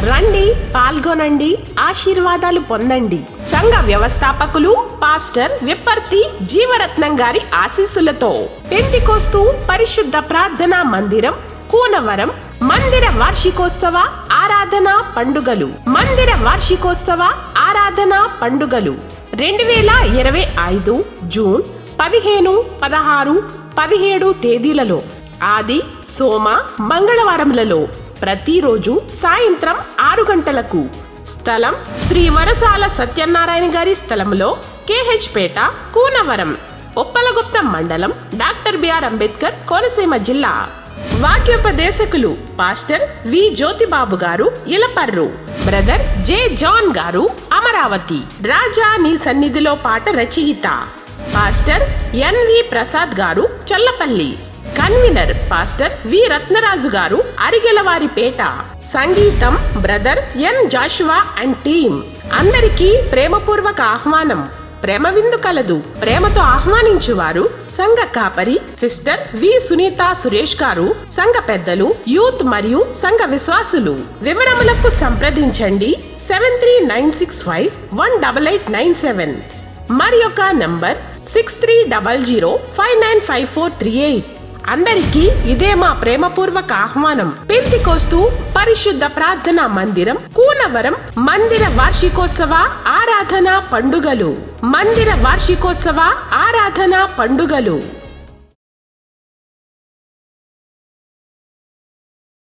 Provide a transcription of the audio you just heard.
రండి, పాల్గొనండి, ఆశీర్వాదాలు పొందండి. సంఘ వ్యవస్థాపకులు పాస్టర్ విప్పర్తి జీవరత్నం గారి ఆశీస్సులతో పెంతెకోస్తు పరిశుద్ధ ప్రార్థనా మందిరం కూనవరం మందిర వార్షికోత్సవ ఆరాధనా పండుగలు 2025 జూన్ 15, 16, 17 తేదీలలో ఆది, సోమ, మంగళవారములలో ప్రతిరోజు సాయంత్రం 6 గంటలకు. స్థలం శ్రీ వరసాల సత్యనారాయణ గారి స్థలంలో KH పేట, కూనవరం, ఉప్పలగుప్తం మండలం, డాక్టర్ బిఆర్ అంబేద్కర్, కోనసీమ జిల్లా. వాక్యోపదేశకులు పాస్టర్ వి జ్యోతిబాబు గారు, ఇలపర్రు. బ్రదర్ జె జాన్ గారు, అమరావతి. రాజా నీ సన్నిధిలో పాట రచయిత పాస్టర్ NV ప్రసాద్ గారు, చల్లపల్లి. కన్వీనర్ పాస్టర్ వి రత్నరాజు గారు, అరిగెలవారిపేట. సంగీతం brother N Jashuva and team. అందరికీ ప్రేమపూర్వక ఆహ్వానం. ప్రేమ విందు కలదు. ప్రేమతో ఆహ్వానించువారు సంఘ కాపరి సిస్టర్ వి సునీత సురేష్ గారు, సంఘ పెద్దలు, యూత్ మరియు సంఘ విశ్వాసులు. వివరములకు సంప్రదించండి 7396518897. మరి యొక్క నంబర్ 6300595438. అందరికీ ఇదే మా ప్రేమపూర్వక ఆహ్వానం. పెంతెకోస్తు పరిశుద్ధ ప్రార్థనా మందిరం కూనవరం మందిర వార్షికోత్సవ ఆరాధనా పండుగలు.